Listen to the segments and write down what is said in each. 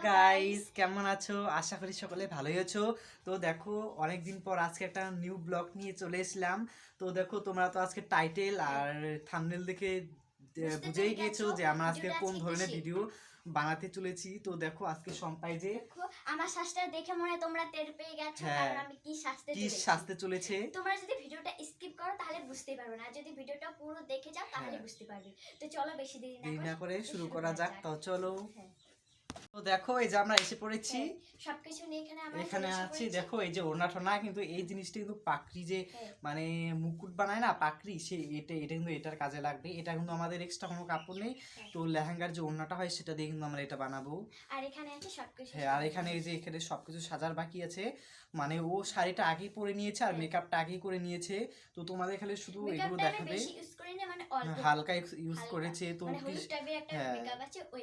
Guys, কেমন আছো? আশা করি সকলে ভালোই আছো। তো দেখো, অনেকদিন পর আজকে একটা নিউ ব্লগ নিয়ে চলে এসলাম। তো দেখো, তোমরা তো আজকে টাইটেল আর থাম্বনেল দেখে বুঝেই গিয়েছো যে আমরা আজকে কোন ধরনের ভিডিও বানাতে চলেছি। তো দেখো, আজকে সম্পাই যে আমার শ্বাসটা দেখে মনে হয় তোমরা টের পেয়ে গেছো কারণ আমি কি সাজতে চলেছে। তোমরা যদি ভিডিওটা স্কিপ করো তাহলে বুঝতে পারবে না, যদি ভিডিওটা পুরো দেখে যাও তাহলে বুঝতে পারবে। তো চলো বেশি দেরি না করে শুরু করা যাক। তো চলো। তো দেখো, এই যে আমরা এসে পড়েছি, সবকিছু নিয়ে এখানে আছি। দেখো, এই যে ওড়না টোনা, কিন্তু এই জিনিসটা কিন্তু পাকড়ি যে মানে মুকুট বানায় না পাকড়ি, সে এটা কিন্তু এটার কাজে লাগবে। এটা কিন্তু আমাদের এক্সট্রা কোনো কাপড় নেই। তো লেহেঙ্গার যে ওড়নাটা হয় সেটা দিয়ে কিন্তু আমরা এটা বানাবো। আর এখানে আছে সবকিছু। আর এখানে এই যে এখানে সবকিছু সাজার বাকি আছে। মানে ও শাড়িটা আগেই পরে নিয়েছে আর মেকআপটা আগেই করে নিয়েছে। তো তোমাদের এখানে শুধু এগুলো দেখাবে, হালকা ইউজ করেছে। তো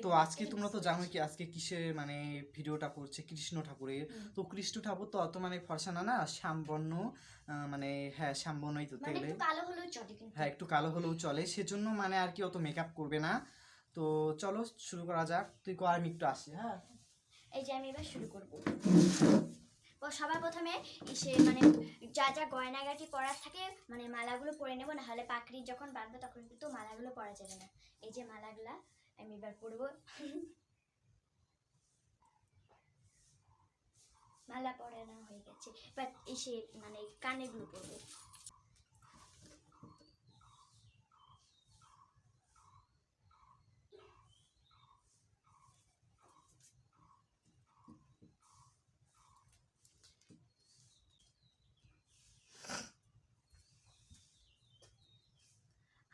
তো আজকে তোমরা তো জানো কি আজকে কিসের মানে ভিডিওটা করছে, কৃষ্ণ ঠাকুরের। তো কৃষ্ণ ঠাকুর তো অত মানে ফর্সা না, শ্যামবর্ণ, মানে শ্যামবর্ণই তো মানে একটু কালো হলেও চলে। একটু কালো হলেও চলে, সেজন্য মানে আর কি অত মেকআপ করবে না। তো চলো শুরু করা যাক। তুই কর, আমি একটু আসি। এই যে আমি এবার শুরু করব। সবার প্রথমে মানে যা যা গয়নাগাটি পরার থাকে মানে মালাগুলো পরে নেব, না হলে পাকড়ি যখন বাঁধবো তখন কিন্তু মালাগুলো পরা যাবে না। এই যে মালাগুলা আমি এবার পরবো। মালা পরানো হয়ে গেছে, এবার মানে কানেগুলো পরবো।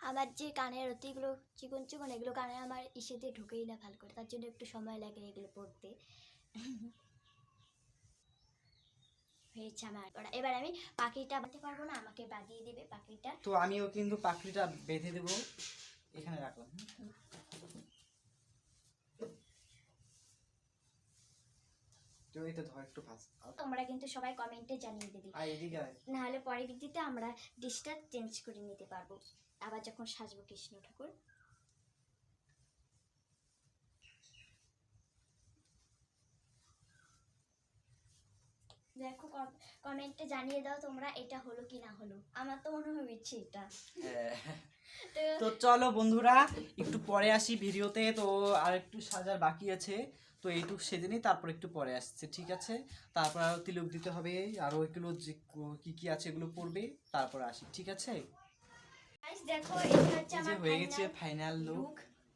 আমার যে কানের অতিগুলো চিকন চিকন, এগুলো কানে আমার দিয়ে ঢুকেই না ভালো করে, তার জন্য একটু সময় লাগে এগুলো পড়তে। হয়েছে আমার পড়া। এবার আমি পাখিটা বাঁধতে পারবো না, আমাকে বাঁধিয়ে দেবে পাখিটা। তো আমিও কিন্তু পাখিটা বেঁধে দেবো, এখানে রাখলাম। তোমরা কিন্তু সবাই কমেন্টে জানিয়ে দেবে, না হলে পরে ভিডিওতে আমরা ডিশটা চেঞ্জ করে নিতে পারবো আবার যখন সাজবো কৃষ্ণ ঠাকুর। দেখো কমেন্টে জানিয়ে দাও তোমরা এটা হলো কি না হলো। আমার তো মনে হচ্ছে এটা। তো চলো বন্ধুরা, একটু পরে আসি ভিডিওতে। তো আর একটু সাজার বাকি আছে, তো এইটুকু সেজে নিই, তারপর একটু পরে আসছে, ঠিক আছে? তারপর আরো তিলক দিতে হবে, আরো এগুলো কি কি আছে এগুলো পড়বে, তারপর আসি, ঠিক আছে? দেখো এটা হচ্ছে আমার হয়ে গেছে ফাইনাল লুক।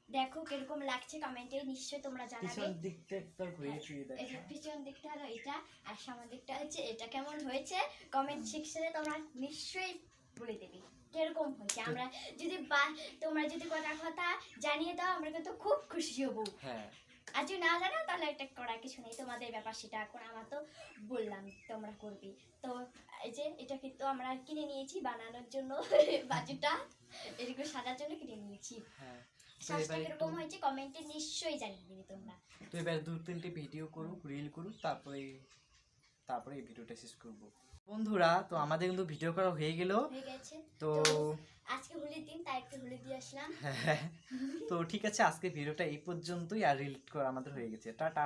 দেখো কিরকম লাগছে কমেন্টে নিশ্চয়ই তোমরা জানাবে। পিছন দিকটা একটু ঘুরিয়ে ফিরিয়ে দেখো, এটা পিছন দিকটা হলো এটা, আর সামনের দিকটা হচ্ছে এটা। কেমন হয়েছে কমেন্ট সেকশনে তোমরা নিশ্চয়ই বলে দেবে কিরকম হয়েছে। আমরা যদি তোমরা যদি কথা জানিয়ে দাও আমরা কিন্তু খুব খুশি হব। আর যদি না জানো তাহলে এটা করার কিছু নেই, তোমাদের ব্যাপার সেটা। এখন আমার তো বললাম তোমরা করবে। তো এই যে এটা কিন্তু আমরা কিনে নিয়েছি বানানোর জন্য, বাজুটা এদিকে সাজার জন্য কিনে নিয়েছি। সাজটা কিরকম হয়েছে কমেন্টে নিশ্চয়ই জানিয়ে দিবে তোমরা। তো এবার 2-3টি ভিডিও করুক, রিল করুক, তারপরে এই ভিডিওটা শেষ করব। বন্ধুরা, তো আমাদের কিন্তু ভিডিও করা হয়ে গেছে। তো আজকে হোলির দিন তাই একটু হোলি দিয়ে আসলাম। তো ঠিক আছে, আজকে ভিডিওটা এই পর্যন্তই। আর রিল করা আমাদের হয়ে গেছে। টাটা।